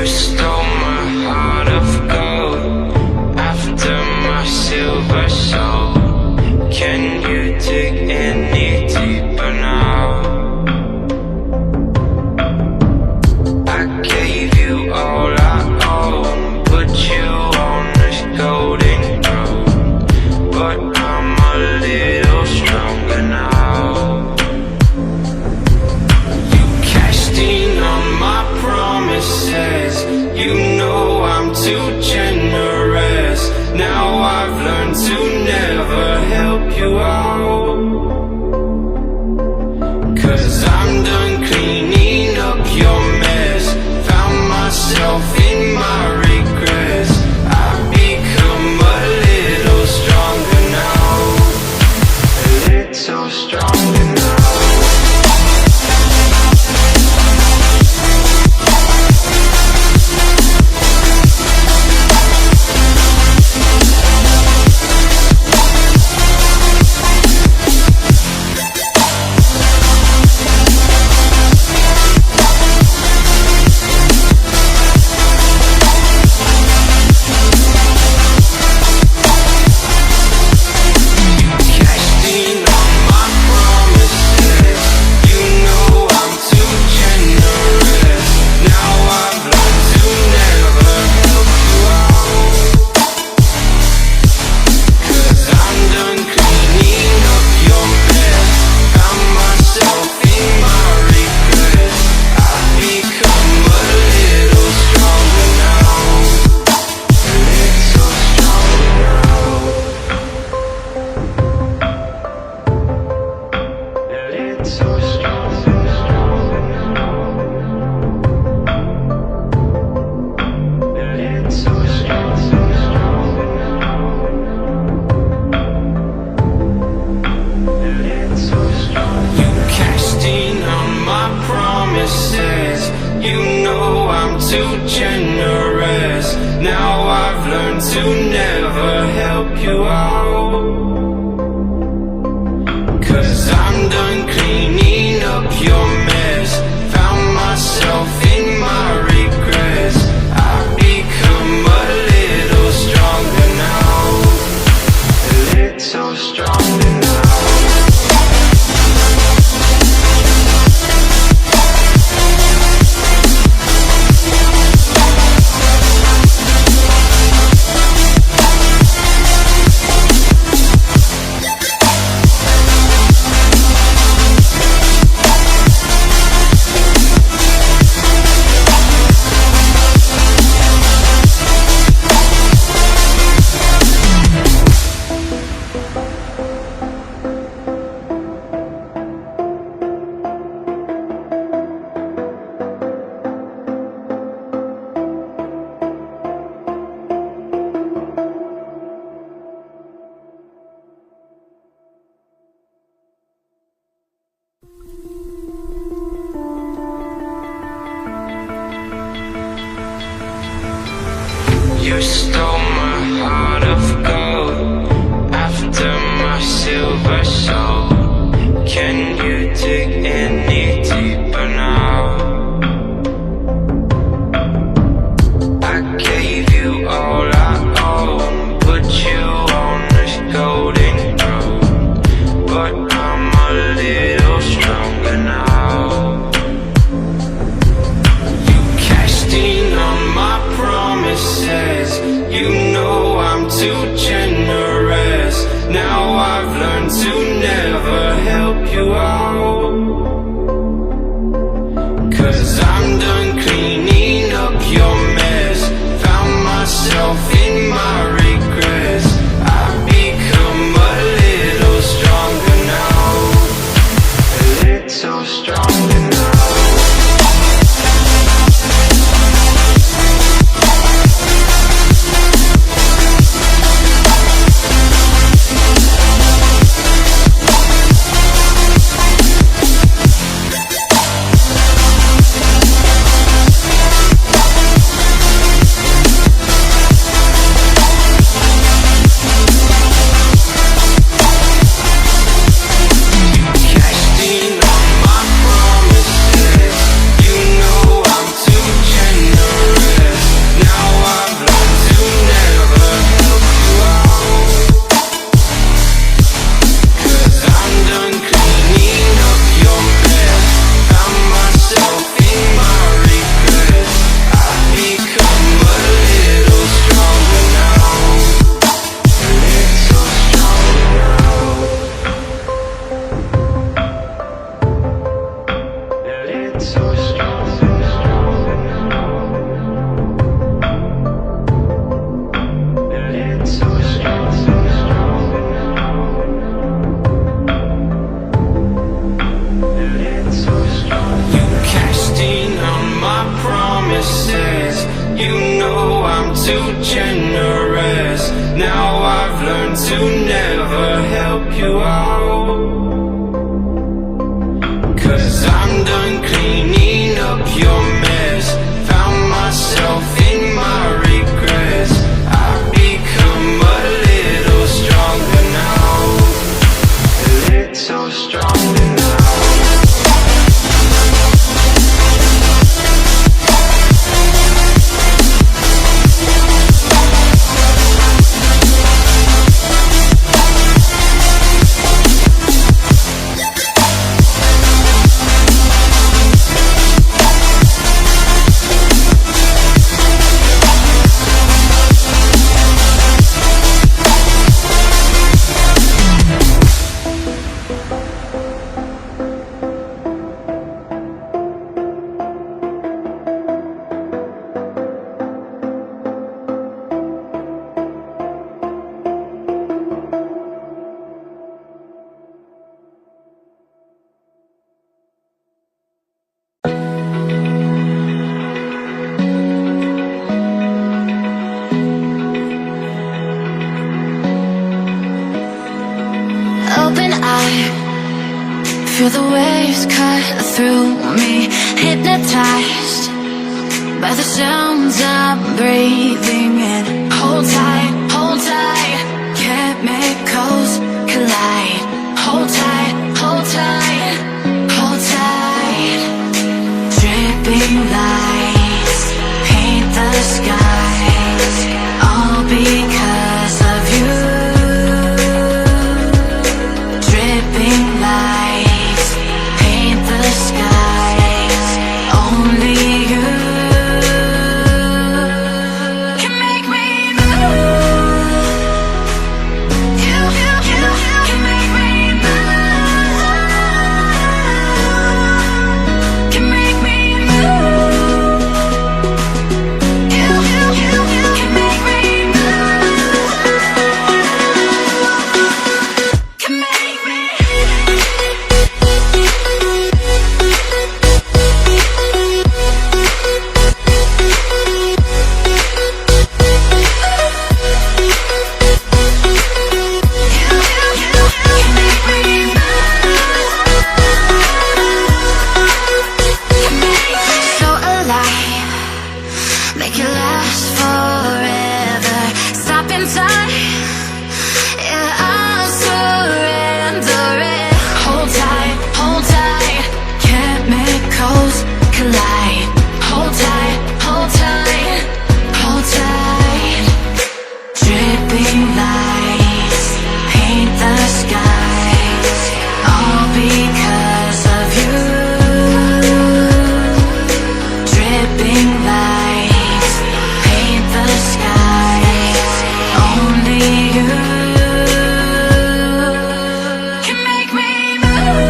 You stole my heart of gold after my silver soul. Can you dig any deeper now? I gave you all I own, put you on this golden throne, but I'm a little stronger now. You cashed in on my promises, you know I'm too generous. Now I've learned to never help you out, 'cause I'm done cleaning up your mess. Found myself in my regrets. I've become a little stronger now, a little stronger now. You know I'm too generous. Now I've learned to never help you out, 'cause I'm done cleaning up your mess. Found myself in my regrets. I've become a little stronger now, a little stronger now. You stole my heart of gold after my silver soul. Can you dig any deeper now? I gave you all I own, put you on this golden throne, but I'm a little stronger now. You cashed in on my promises, you know I'm too generous. Now I've learned to never help you out, 'cause I'm done cleaning up your mess. Found myself in my regrets. I've become a little stronger now, a little stronger now. You know I'm too generous. Now I've learned to never help you out, 'cause I'm done cleaning up your mess. Found myself in my regrets. I've become a little stronger now, a little stronger now. Open eye, feel the waves cut through me, hypnotized by the sounds I'm breathing in. Hold tight, chemicals collide. Hold tight, hold tight, hold tight. Dripping lights paint the skies, all because of you. Dripping lights paint the skies, only you can make me move. You can make me move. Can make me move. You can make me move. Can make me. So alive, make it last forever. Stop in time, yeah, I'll surrender it. Hold tight, chemicals collide. Hold tight, hold tight, hold tight. Dripping lights paint the skies, all because of you. Dripping lights paint the skies, only you can make me move.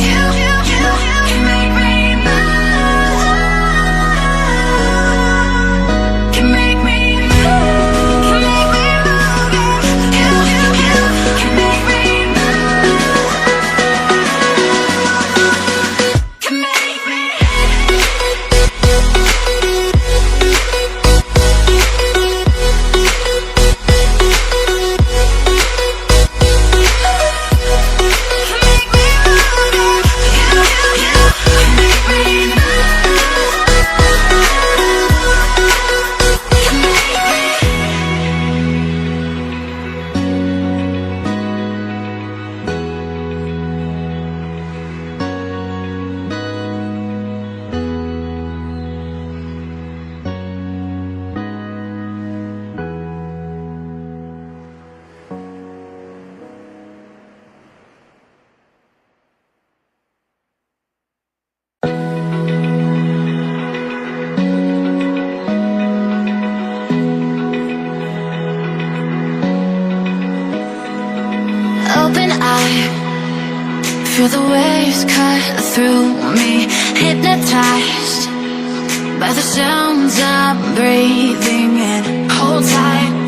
You can make me move. Can make me move. Can make me move. You can make me move. Can make me. Open eye, feel the waves cut through me, hypnotized by the sounds I'm breathing in. Hold tight,